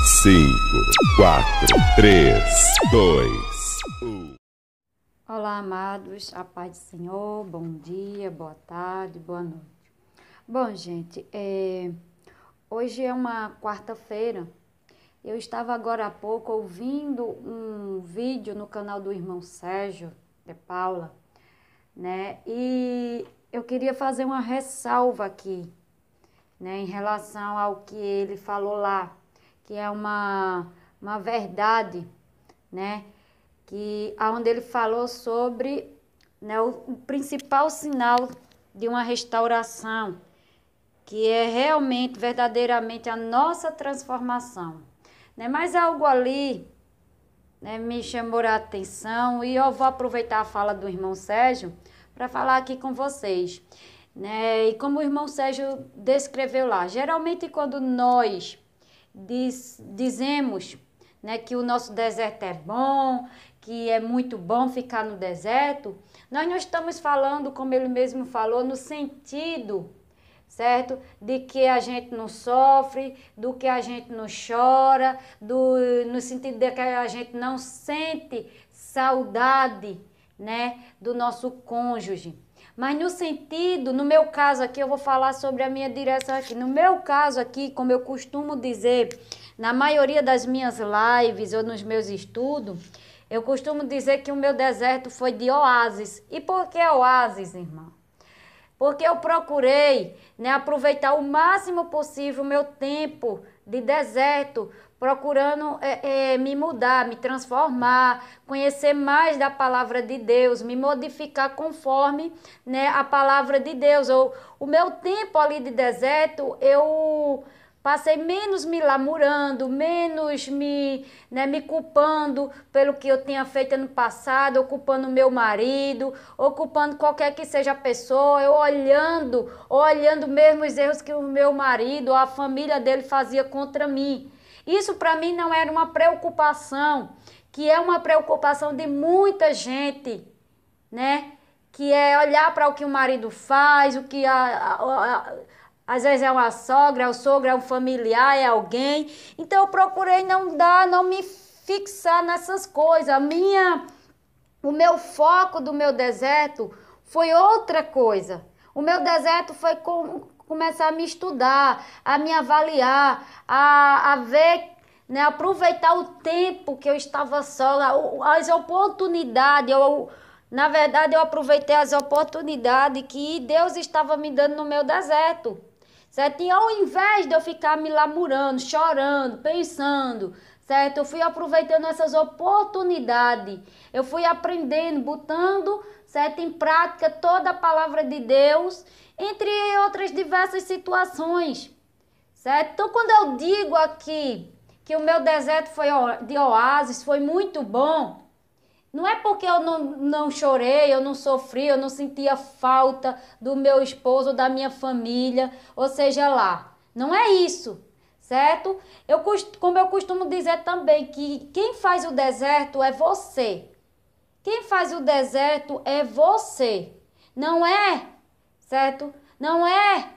5, 4, 3, 2, 1. Olá, amados, a paz do Senhor, bom dia, boa tarde, boa noite. Bom, gente, hoje é uma quarta-feira. Eu estava agora há pouco ouvindo um vídeo no canal do irmão Sérgio de Paula, né? E eu queria fazer uma ressalva aqui, né, em relação ao que ele falou lá, que é uma verdade, né? Que aonde ele falou sobre, né, o principal sinal de uma restauração, que é realmente, verdadeiramente a nossa transformação, né? Mas algo ali, né, me chamou a atenção e eu vou aproveitar a fala do irmão Sérgio para falar aqui com vocês, né? E como o irmão Sérgio descreveu lá, geralmente quando nós dizemos, né, que o nosso deserto é bom, que é muito bom ficar no deserto, nós não estamos falando, como ele mesmo falou, no sentido, certo? De que a gente não sofre, do que a gente não chora, no sentido de que a gente não sente saudade, né, do nosso cônjuge. Mas no sentido, no meu caso aqui, eu vou falar sobre a minha direção aqui. No meu caso aqui, como eu costumo dizer, na maioria das minhas lives ou nos meus estudos, eu costumo dizer que o meu deserto foi de oásis. E por que oásis, irmão? Porque eu procurei, né, aproveitar o máximo possível o meu tempo de deserto, procurando me mudar, me transformar, conhecer mais da palavra de Deus, me modificar conforme, né, a palavra de Deus. O meu tempo ali de deserto, eu passei menos me lamurando, menos me culpando pelo que eu tinha feito no passado, ou culpando meu marido, ou culpando qualquer que seja a pessoa, eu olhando mesmo os erros que o meu marido ou a família dele fazia contra mim. Isso para mim não era uma preocupação, que é uma preocupação de muita gente, né? Que é olhar para o que o marido faz, o que às vezes é uma sogra, é o sogro, é um familiar, é alguém. Então eu procurei não me fixar nessas coisas. O meu foco do meu deserto foi outra coisa. O meu deserto foi começar a me estudar, a me avaliar, a ver, né, aproveitar o tempo que eu estava só, as oportunidades. Na verdade, eu aproveitei as oportunidades que Deus estava me dando no meu deserto. Certo? E ao invés de eu ficar me lamurando, chorando, pensando, certo? Eu fui aproveitando essas oportunidades. Eu fui aprendendo, botando, certo, em prática toda a palavra de Deus, entre outras diversas situações. Certo? Então, quando eu digo aqui que o meu deserto foi de oásis, foi muito bom, não é porque eu não chorei, eu não sofri, eu não sentia falta do meu esposo, da minha família, ou seja lá. Não é isso, certo? Como eu costumo dizer também, que quem faz o deserto é você. Quem faz o deserto é você. Não é, certo? Não é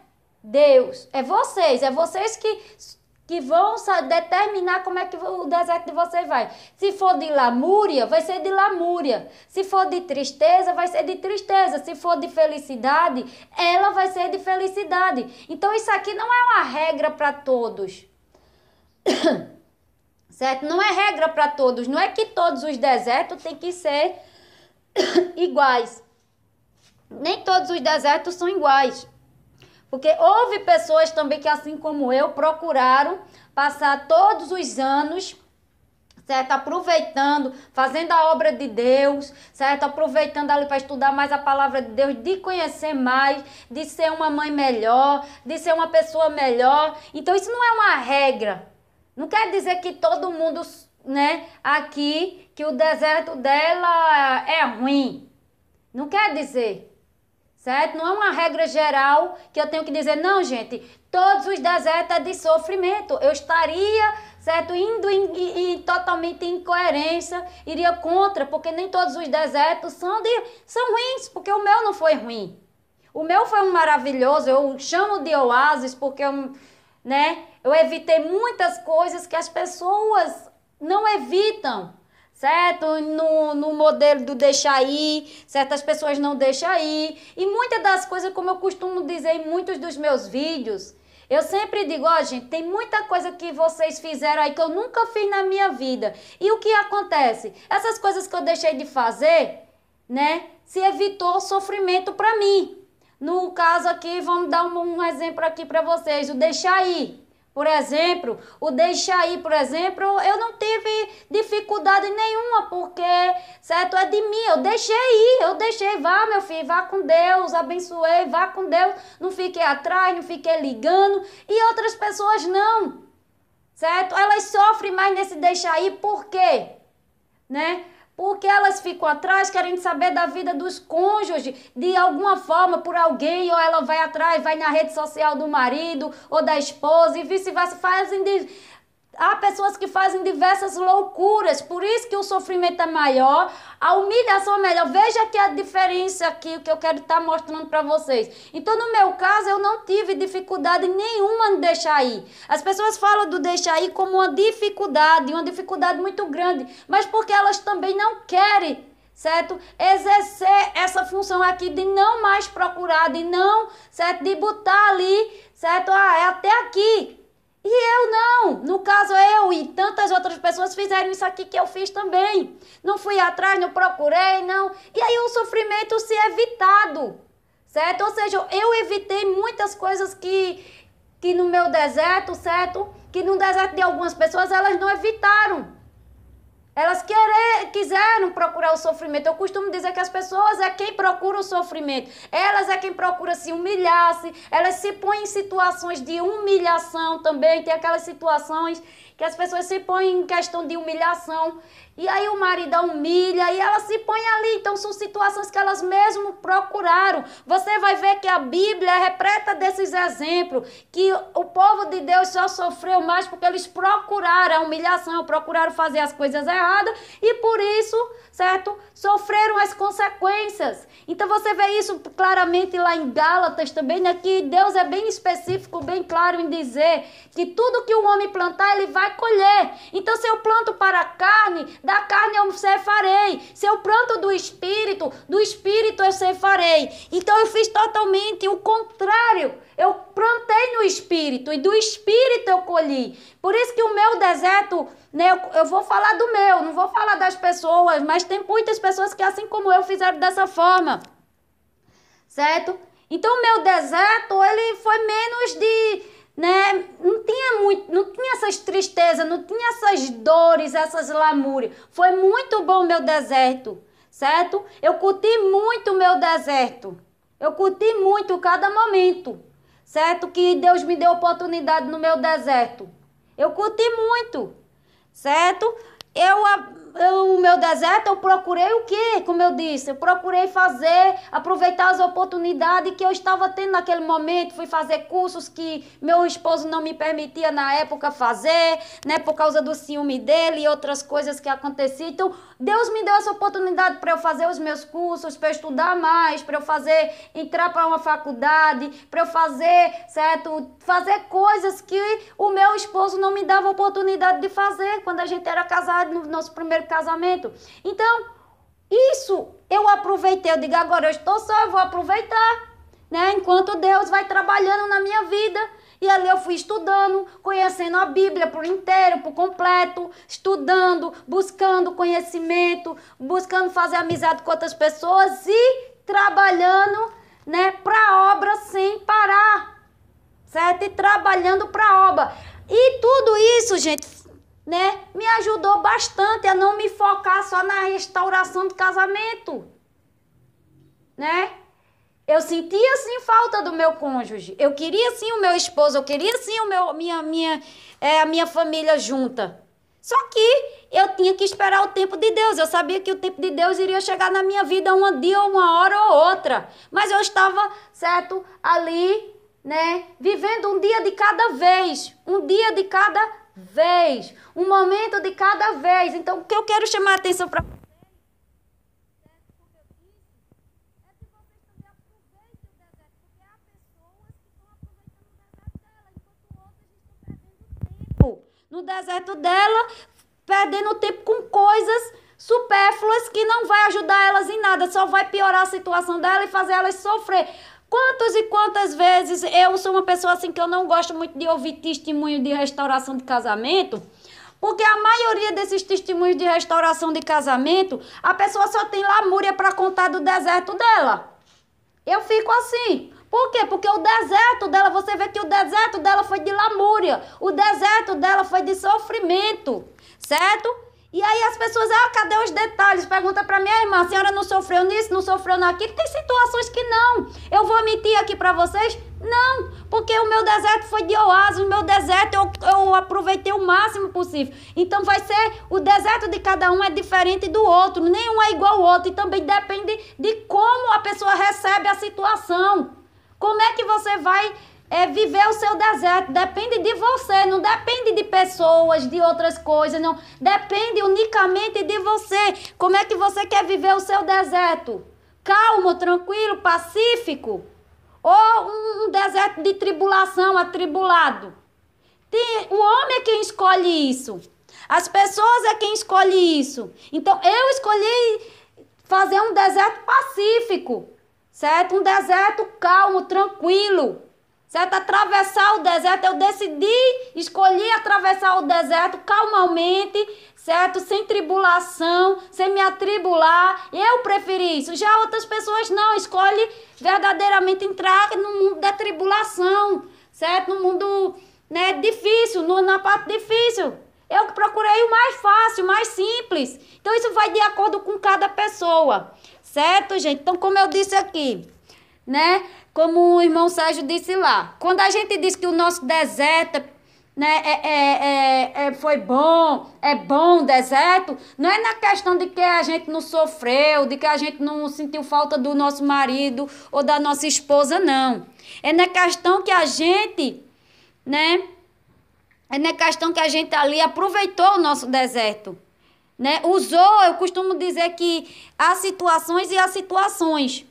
Deus, é vocês. É vocês que vão determinar como é que o deserto de vocês vai. Se for de lamúria, vai ser de lamúria. Se for de tristeza, vai ser de tristeza. Se for de felicidade, ela vai ser de felicidade. Então isso aqui não é uma regra para todos. Certo? Não é regra para todos. Não é que todos os desertos têm que ser iguais. Nem todos os desertos são iguais. Porque houve pessoas também que, assim como eu, procuraram passar todos os anos, certo? Aproveitando, fazendo a obra de Deus, certo? Aproveitando ali para estudar mais a palavra de Deus, de conhecer mais, de ser uma mãe melhor, de ser uma pessoa melhor. Então isso não é uma regra. Não quer dizer que todo mundo, né, aqui, que o deserto dela é ruim. Não quer dizer. Certo? Não é uma regra geral que eu tenho que dizer, não, gente, todos os desertos é de sofrimento. Eu estaria, certo, indo totalmente em incoerência, iria contra, porque nem todos os desertos são ruins, porque o meu não foi ruim. O meu foi um maravilhoso, eu chamo de oásis porque, né, Eu evitei muitas coisas que as pessoas não evitam, certo? No modelo do deixar ir, certas pessoas não deixam ir. E muitas das coisas, como eu costumo dizer em muitos dos meus vídeos, eu sempre digo, ó, gente, tem muita coisa que vocês fizeram aí que eu nunca fiz na minha vida. E o que acontece? Essas coisas que eu deixei de fazer, né, se evitou sofrimento para mim. No caso aqui, vamos dar um exemplo aqui para vocês, o deixar ir. Por exemplo, o deixar ir, por exemplo, eu não tive dificuldade nenhuma, porque, certo, é de mim, eu deixei ir, vá meu filho, vá com Deus, abençoei, vá com Deus, não fiquei atrás, não fiquei ligando, e outras pessoas não, certo? Elas sofrem mais nesse deixar ir, por quê? Né? Porque elas ficam atrás querendo saber da vida dos cônjuges, de alguma forma, por alguém, ou ela vai atrás, vai na rede social do marido ou da esposa e vice-versa. Há pessoas que fazem diversas loucuras, por isso que o sofrimento é maior, a humilhação é melhor. Veja aqui a diferença aqui, que eu quero estar mostrando para vocês. Então, no meu caso, eu não tive dificuldade nenhuma em deixar ir. As pessoas falam do deixar ir como uma dificuldade muito grande, mas porque elas também não querem, certo? Exercer essa função aqui de não mais procurar, de não, certo? De botar ali, certo? Ah, é até aqui. E eu não, no caso eu e tantas outras pessoas fizeram isso aqui que eu fiz também. Não fui atrás, não procurei, não. E aí o sofrimento se é evitado, certo? Ou seja, eu evitei muitas coisas que no meu deserto, certo? Que no deserto de algumas pessoas elas não evitaram. Elas quiseram procurar o sofrimento. Eu costumo dizer que as pessoas é quem procura o sofrimento. Elas é quem procura se humilhar, elas se põem em situações de humilhação também. Tem aquelas situações que as pessoas se põem em questão de humilhação. E aí o marido a humilha e ela se põe ali. Então são situações que elas mesmo procuraram. Você vai ver que a Bíblia é repleta desses exemplos. Que o povo de Deus só sofreu mais porque eles procuraram a humilhação, procuraram fazer as coisas erradas e por isso, certo? Sofreram as consequências. Então você vê isso claramente lá em Gálatas também, né? Que Deus é bem específico, bem claro em dizer que tudo que o homem plantar, ele vai colher. Então se eu planto para a carne, da carne eu ceifarei. Se eu planto do espírito eu ceifarei. Então eu fiz totalmente o contrário. Eu plantei no espírito e do espírito eu colhi. Por isso que o meu deserto, né, eu vou falar do meu, não vou falar das pessoas, mas tem muitas pessoas que assim como eu fizeram dessa forma. Certo? Então o meu deserto, ele foi menos de, né, não tinha essas tristezas, não tinha essas dores, essas lamúrias. Foi muito bom o meu deserto, certo? Eu curti muito o meu deserto. Eu curti muito cada momento, certo? Que Deus me deu oportunidade no meu deserto. Eu curti muito, certo? O meu deserto, eu procurei o quê? Como eu disse, eu procurei aproveitar as oportunidades que eu estava tendo naquele momento. Fui fazer cursos que meu esposo não me permitia na época fazer, né? Por causa do ciúme dele e outras coisas que aconteciam. Então, Deus me deu essa oportunidade para eu fazer os meus cursos, para eu estudar mais, para eu entrar para uma faculdade, para eu fazer, certo? Fazer coisas que o meu esposo não me dava oportunidade de fazer quando a gente era casado, no nosso primeiro casamento. Então, isso eu aproveitei. Eu digo, agora eu estou só, eu vou aproveitar, né? Enquanto Deus vai trabalhando na minha vida. E ali eu fui estudando, conhecendo a Bíblia por inteiro, por completo, estudando, buscando conhecimento, buscando fazer amizade com outras pessoas e trabalhando, né, para a obra sem parar, certo? E trabalhando para a obra. E tudo isso, gente, né, me ajudou bastante a não me focar só na restauração do casamento, né? Eu sentia sim falta do meu cônjuge. Eu queria sim o meu esposo, eu queria sim a minha família junta. Só que eu tinha que esperar o tempo de Deus. Eu sabia que o tempo de Deus iria chegar na minha vida um dia, uma hora ou outra. Mas eu estava, certo, ali, né, vivendo um dia de cada vez, um dia de cada vez, um momento de cada vez. Então, o que eu quero chamar a atenção para no deserto dela, perdendo tempo com coisas supérfluas que não vai ajudar elas em nada, só vai piorar a situação dela e fazer elas sofrer. Quantas e quantas vezes eu sou uma pessoa assim que eu não gosto muito de ouvir testemunho de restauração de casamento, porque a maioria desses testemunhos de restauração de casamento, a pessoa só tem lamúria para contar do deserto dela. Eu fico assim. Por quê? Porque o deserto dela, você vê que o deserto dela foi de lamúria, o deserto dela foi de sofrimento, certo? E aí as pessoas, cadê os detalhes? Pergunta pra minha irmã, a senhora não sofreu nisso, não sofreu naquilo? Tem situações que não. Eu vou mentir aqui pra vocês? Não, porque o meu deserto foi de oásis, o meu deserto eu aproveitei o máximo possível. Então vai ser, o deserto de cada um é diferente do outro, nenhum é igual ao outro. E também depende de como a pessoa recebe a situação. Como é que você vai viver o seu deserto? Depende de você, não depende de pessoas, de outras coisas, não. Depende unicamente de você. Como é que você quer viver o seu deserto? Calmo, tranquilo, pacífico? Ou um deserto de tribulação, atribulado? O homem é quem escolhe isso. As pessoas é quem escolhe isso. Então, eu escolhi fazer um deserto pacífico, certo? Um deserto calmo, tranquilo. Certo? Atravessar o deserto, eu escolhi atravessar o deserto calmamente, certo? Sem tribulação, sem me atribular. Eu preferi isso. Já outras pessoas não, escolhem verdadeiramente entrar no mundo da tribulação, certo? No mundo, né, difícil, na parte difícil. Eu procurei o mais fácil, o mais simples. Então isso vai de acordo com cada pessoa, certo, gente? Então, como eu disse aqui, né? Como o irmão Sérgio disse lá, quando a gente diz que o nosso deserto, né, foi bom, é bom o deserto, não é na questão de que a gente não sofreu, de que a gente não sentiu falta do nosso marido ou da nossa esposa, não. É na questão que a gente, né, ali aproveitou o nosso deserto, né, usou, eu costumo dizer que há situações e há situações.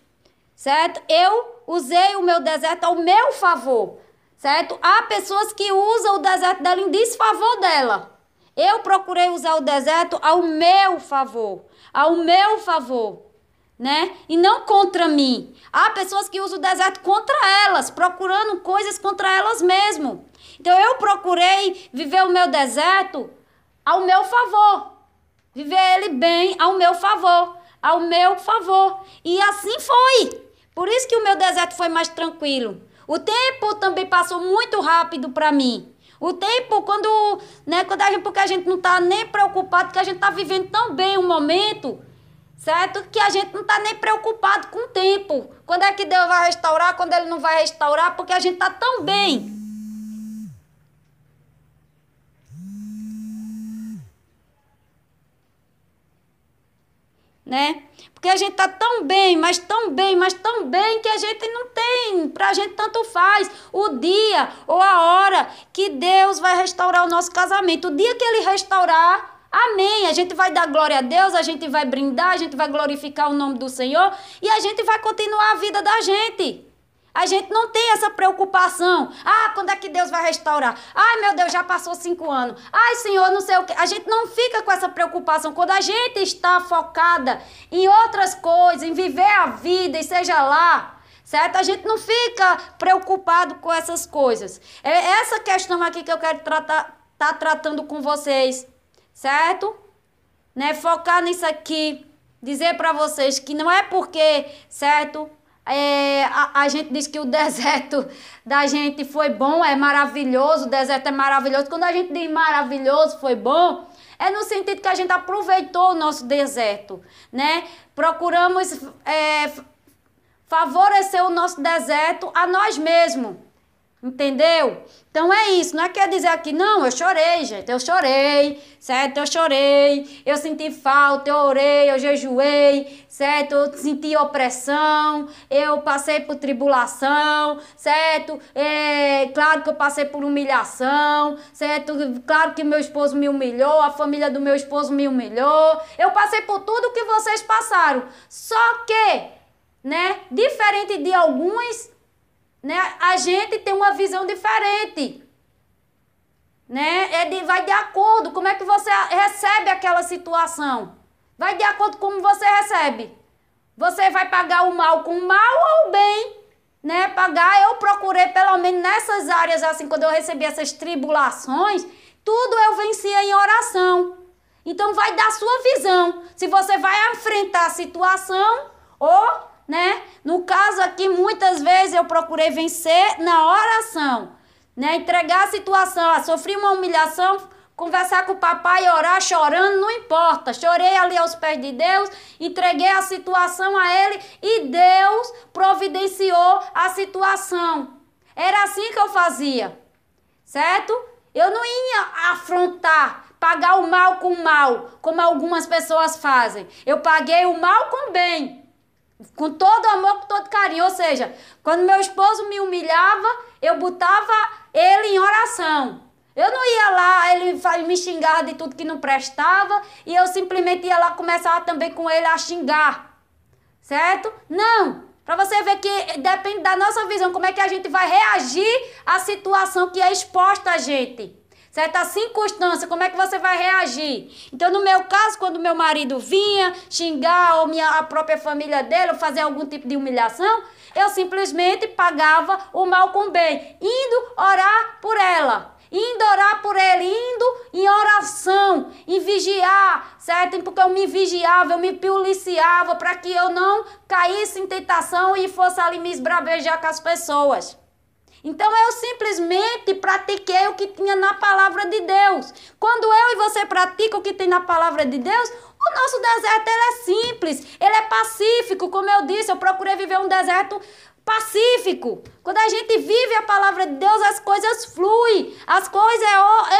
Certo? Eu usei o meu deserto ao meu favor, certo? Há pessoas que usam o deserto dela em desfavor dela. Eu procurei usar o deserto ao meu favor, né? E não contra mim. Há pessoas que usam o deserto contra elas, procurando coisas contra elas mesmo. Então eu procurei viver o meu deserto ao meu favor, viver ele bem ao meu favor, E assim foi. Por isso que o meu deserto foi mais tranquilo. O tempo também passou muito rápido para mim. O tempo, porque a gente não está nem preocupado, que a gente está vivendo tão bem um momento, certo? Que a gente não está nem preocupado com o tempo. Quando é que Deus vai restaurar, quando Ele não vai restaurar, porque a gente está tão bem. Né? Porque a gente tá tão bem, mas tão bem, que a gente não tem, pra gente tanto faz o dia ou a hora que Deus vai restaurar o nosso casamento. O dia que Ele restaurar, amém, a gente vai dar glória a Deus, a gente vai brindar, a gente vai glorificar o nome do Senhor e a gente vai continuar a vida da gente. A gente não tem essa preocupação. Quando é que Deus vai restaurar? Ai, meu Deus, já passou 5 anos. Ai, Senhor, não sei o quê. A gente não fica com essa preocupação. Quando a gente está focada em outras coisas, em viver a vida e seja lá, certo? A gente não fica preocupado com essas coisas. É essa questão aqui que eu quero tá tratando com vocês, certo? Né? Focar nisso aqui. Dizer para vocês que não é porque, certo? A gente diz que o deserto da gente foi bom, é maravilhoso, o deserto é maravilhoso. Quando a gente diz maravilhoso, foi bom, é no sentido que a gente aproveitou o nosso deserto, né? Procuramos favorecer o nosso deserto a nós mesmos, entendeu? Então é isso, não quer dizer aqui, não, eu chorei, gente, eu chorei, certo? Eu chorei, eu senti falta, eu orei, eu jejuei, certo? Eu senti opressão, eu passei por tribulação, certo? Claro que eu passei por humilhação, certo? Claro que meu esposo me humilhou, a família do meu esposo me humilhou, eu passei por tudo que vocês passaram, só que, né, diferente de alguns, né, a gente tem uma visão diferente. né? Vai de acordo como é que você recebe aquela situação. Vai de acordo com como você recebe. Você vai pagar o mal com o mal ou o bem, né? Eu procurei pelo menos nessas áreas, assim, quando eu recebi essas tribulações, tudo eu vencia em oração. Então vai dar sua visão. Se você vai enfrentar a situação ou, né? No caso aqui, muitas vezes eu procurei vencer na oração, né? Entregar a situação, sofri uma humilhação, conversar com o papai, orar, chorando, não importa. Chorei ali aos pés de Deus, entreguei a situação a Ele e Deus providenciou a situação. Era assim que eu fazia, certo? Eu não ia afrontar, pagar o mal com o mal, como algumas pessoas fazem. Eu paguei o mal com o bem, com todo amor, com todo carinho. Ou seja, quando meu esposo me humilhava, eu botava ele em oração. Eu não ia lá, ele me xingava de tudo que não prestava, e eu simplesmente ia lá, começava também com ele a xingar, certo? Não, para você ver que depende da nossa visão, como é que a gente vai reagir à situação que é exposta a gente. Certa circunstância, como é que você vai reagir? Então, no meu caso, quando meu marido vinha xingar, ou a própria família dele, ou fazer algum tipo de humilhação, eu simplesmente pagava o mal com o bem, indo orar por ela. Indo orar por ele, indo em oração, em vigiar, certo? Porque eu me vigiava, eu me policiava para que eu não caísse em tentação e fosse ali me esbravejar com as pessoas. Então eu simplesmente pratiquei o que tinha na palavra de Deus. Quando eu e você praticam o que tem na palavra de Deus, o nosso deserto ele é simples, ele é pacífico. Como eu disse, eu procurei viver um deserto pacífico. Quando a gente vive a palavra de Deus, as coisas fluem, as coisas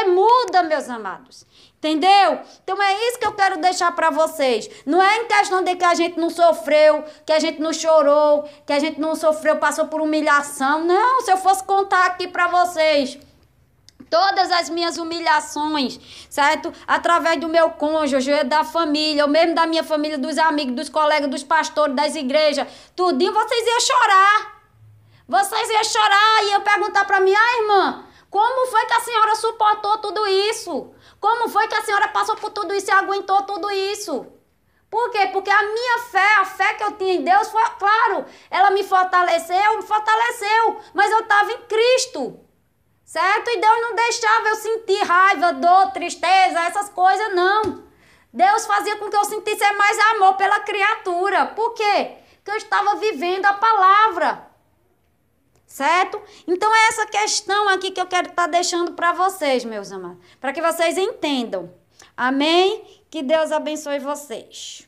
mudam, meus amados. Entendeu? Então é isso que eu quero deixar para vocês. Não é em questão de que a gente não sofreu, que a gente não chorou, que a gente não sofreu, passou por humilhação. Não, se eu fosse contar aqui para vocês todas as minhas humilhações, certo? Através do meu cônjuge, da família, ou mesmo da minha família, dos amigos, dos colegas, dos pastores, das igrejas, tudinho, vocês iam chorar. Vocês iam chorar e iam perguntar para mim, irmã, como foi que a senhora suportou tudo isso? Como foi que a senhora passou por tudo isso e aguentou tudo isso? Por quê? Porque a minha fé, a fé que eu tinha em Deus, foi, claro, ela me fortaleceu, mas eu estava em Cristo. Certo? E Deus não deixava eu sentir raiva, dor, tristeza, essas coisas, não. Deus fazia com que eu sentisse mais amor pela criatura. Por quê? Porque eu estava vivendo a palavra. Certo? Então é essa questão aqui que eu quero estar deixando para vocês, meus amados. Para que vocês entendam. Amém? Que Deus abençoe vocês.